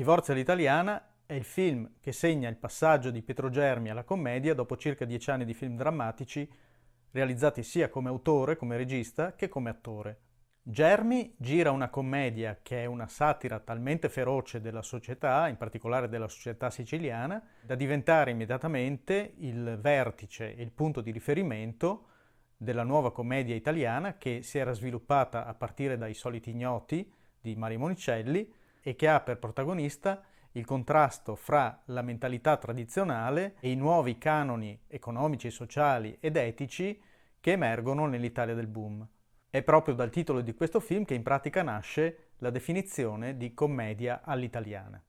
Divorzio all'italiana è il film che segna il passaggio di Pietro Germi alla commedia dopo circa 10 anni di film drammatici realizzati sia come autore, come regista, che come attore. Germi gira una commedia che è una satira talmente feroce della società, in particolare della società siciliana, da diventare immediatamente il vertice e il punto di riferimento della nuova commedia italiana che si era sviluppata a partire dai Soliti Ignoti di Mario Monicelli e che ha per protagonista il contrasto fra la mentalità tradizionale e i nuovi canoni economici, sociali ed etici che emergono nell'Italia del boom. È proprio dal titolo di questo film che in pratica nasce la definizione di commedia all'italiana.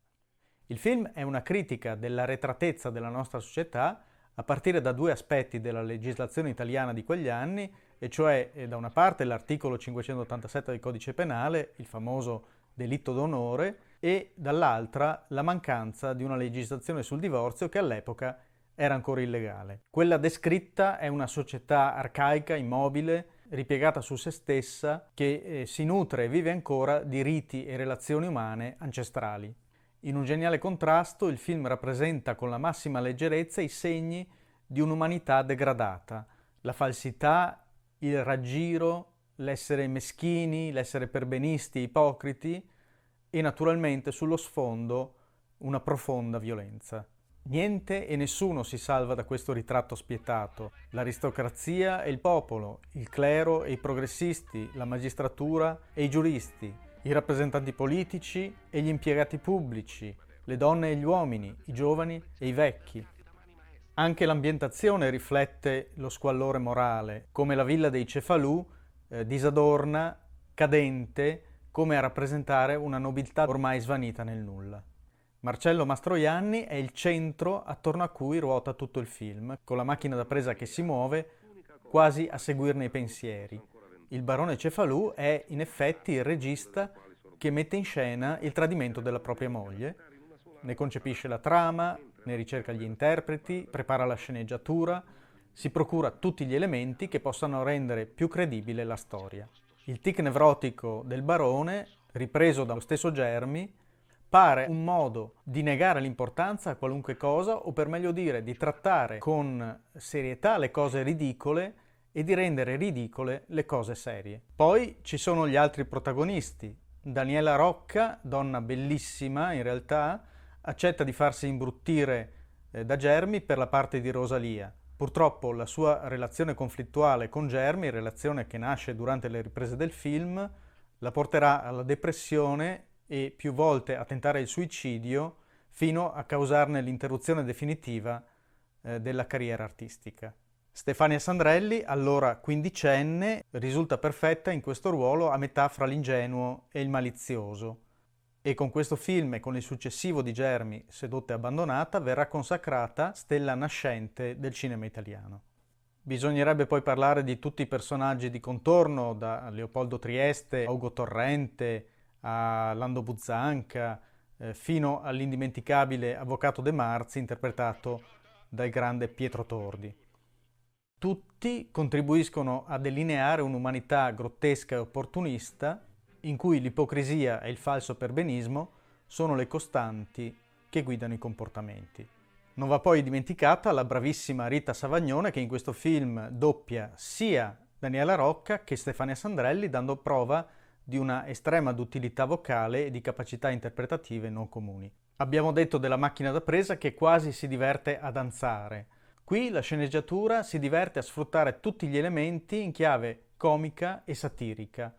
Il film è una critica dell'arretratezza della nostra società a partire da due aspetti della legislazione italiana di quegli anni, e cioè da una parte l'articolo 587 del Codice Penale, il famoso delitto d'onore, e dall'altra la mancanza di una legislazione sul divorzio che all'epoca era ancora illegale. Quella descritta è una società arcaica, immobile, ripiegata su se stessa, che si nutre e vive ancora di riti e relazioni umane ancestrali. In un geniale contrasto, il film rappresenta con la massima leggerezza i segni di un'umanità degradata, la falsità, il raggiro, l'essere meschini, l'essere perbenisti, ipocriti e naturalmente sullo sfondo una profonda violenza. Niente e nessuno si salva da questo ritratto spietato. L'aristocrazia e il popolo, il clero e i progressisti, la magistratura e i giuristi, i rappresentanti politici e gli impiegati pubblici, le donne e gli uomini, i giovani e i vecchi. Anche l'ambientazione riflette lo squallore morale, come la villa dei Cefalù, disadorna, cadente, come a rappresentare una nobiltà ormai svanita nel nulla. Marcello Mastroianni è il centro attorno a cui ruota tutto il film, con la macchina da presa che si muove quasi a seguirne i pensieri. Il barone Cefalù è in effetti il regista che mette in scena il tradimento della propria moglie, ne concepisce la trama, ne ricerca gli interpreti, prepara la sceneggiatura, si procura tutti gli elementi che possano rendere più credibile la storia. Il tic nevrotico del barone, ripreso dallo stesso Germi, pare un modo di negare l'importanza a qualunque cosa, o per meglio dire di trattare con serietà le cose ridicole e di rendere ridicole le cose serie. Poi ci sono gli altri protagonisti. Daniela Rocca, donna bellissima in realtà, accetta di farsi imbruttire da Germi per la parte di Rosalia. Purtroppo la sua relazione conflittuale con Germi, relazione che nasce durante le riprese del film, la porterà alla depressione e più volte a tentare il suicidio, fino a causarne l'interruzione definitiva della carriera artistica. Stefania Sandrelli, allora quindicenne, risulta perfetta in questo ruolo a metà fra l'ingenuo e il malizioso, e con questo film e con il successivo di Germi, Sedotta e abbandonata, verrà consacrata stella nascente del cinema italiano. Bisognerebbe poi parlare di tutti i personaggi di contorno, da Leopoldo Trieste a Ugo Torrente, a Lando Buzzanca, fino all'indimenticabile Avvocato De Marzi, interpretato dal grande Pietro Tordi. Tutti contribuiscono a delineare un'umanità grottesca e opportunista, in cui l'ipocrisia e il falso perbenismo sono le costanti che guidano i comportamenti. Non va poi dimenticata la bravissima Rita Savagnone, che in questo film doppia sia Daniela Rocca che Stefania Sandrelli, dando prova di una estrema duttilità vocale e di capacità interpretative non comuni. Abbiamo detto della macchina da presa che quasi si diverte a danzare. Qui la sceneggiatura si diverte a sfruttare tutti gli elementi in chiave comica e satirica.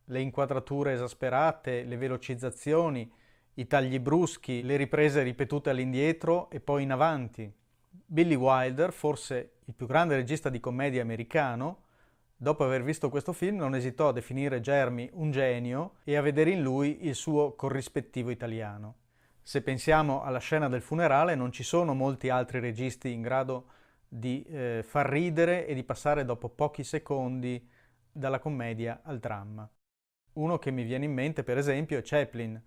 Le inquadrature esasperate, le velocizzazioni, i tagli bruschi, le riprese ripetute all'indietro e poi in avanti. Billy Wilder, forse il più grande regista di commedia americano, dopo aver visto questo film non esitò a definire Germi un genio e a vedere in lui il suo corrispettivo italiano. Se pensiamo alla scena del funerale, non ci sono molti altri registi in grado di far ridere e di passare dopo pochi secondi dalla commedia al dramma. Uno che mi viene in mente, per esempio, è Chaplin.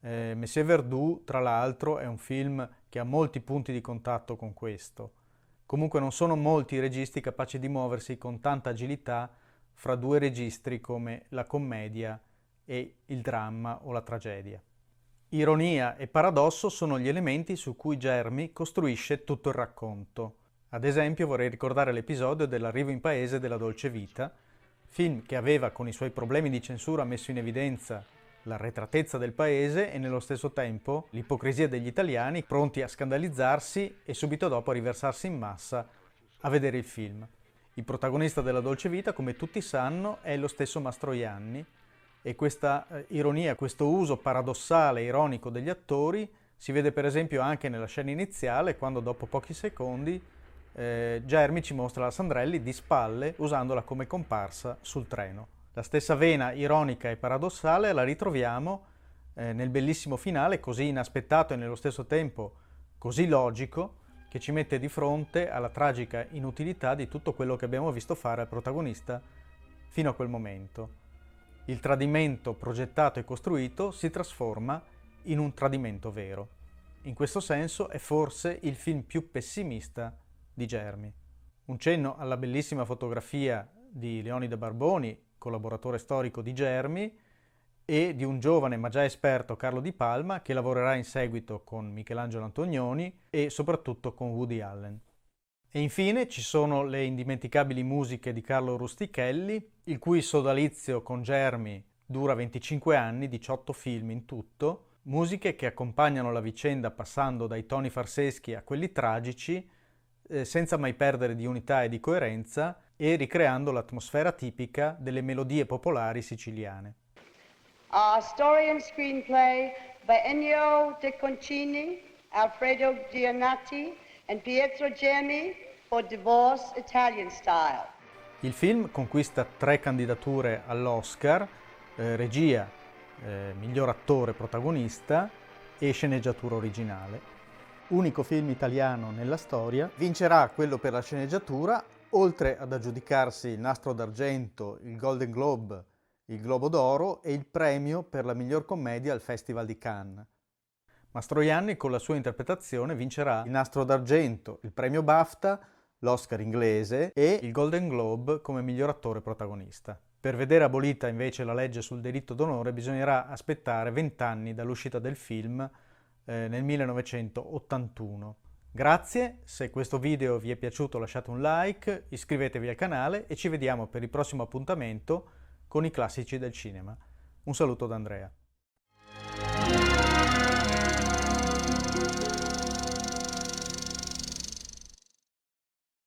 Monsieur Verdoux, tra l'altro, è un film che ha molti punti di contatto con questo. Comunque non sono molti i registi capaci di muoversi con tanta agilità fra due registri come la commedia e il dramma o la tragedia. Ironia e paradosso sono gli elementi su cui Germi costruisce tutto il racconto. Ad esempio vorrei ricordare l'episodio dell'arrivo in paese della Dolce Vita, film che aveva con i suoi problemi di censura messo in evidenza l'arretratezza del paese e nello stesso tempo l'ipocrisia degli italiani pronti a scandalizzarsi e subito dopo a riversarsi in massa a vedere il film. Il protagonista della Dolce Vita, come tutti sanno, è lo stesso Mastroianni e questa ironia, questo uso paradossale e ironico degli attori si vede per esempio anche nella scena iniziale quando dopo pochi secondi Germi ci mostra la Sandrelli di spalle usandola come comparsa sul treno. La stessa vena ironica e paradossale la ritroviamo nel bellissimo finale, così inaspettato e nello stesso tempo così logico, che ci mette di fronte alla tragica inutilità di tutto quello che abbiamo visto fare al protagonista fino a quel momento. Il tradimento progettato e costruito si trasforma in un tradimento vero. In questo senso è forse il film più pessimista di Germi. Un cenno alla bellissima fotografia di Leonida Barboni, collaboratore storico di Germi, e di un giovane ma già esperto Carlo Di Palma che lavorerà in seguito con Michelangelo Antonioni e soprattutto con Woody Allen. E infine ci sono le indimenticabili musiche di Carlo Rustichelli, il cui sodalizio con Germi dura 25 anni, 18 film in tutto, musiche che accompagnano la vicenda passando dai toni farseschi a quelli tragici, senza mai perdere di unità e di coerenza e ricreando l'atmosfera tipica delle melodie popolari siciliane. A story and screenplay by Ennio De Concini, Alfredo Giannati and Pietro Germi for Divorce Italian Style. Il film conquista 3 candidature all'Oscar, regia, miglior attore protagonista e sceneggiatura originale. Unico film italiano nella storia, vincerà quello per la sceneggiatura, oltre ad aggiudicarsi il Nastro d'Argento, il Golden Globe, il Globo d'Oro e il premio per la miglior commedia al Festival di Cannes. Mastroianni con la sua interpretazione vincerà il Nastro d'Argento, il premio BAFTA, l'Oscar inglese e il Golden Globe come miglior attore protagonista. Per vedere abolita invece la legge sul delitto d'onore bisognerà aspettare 20 anni dall'uscita del film nel 1981. Grazie, se questo video vi è piaciuto lasciate un like, iscrivetevi al canale e ci vediamo per il prossimo appuntamento con i classici del cinema. Un saluto da Andrea.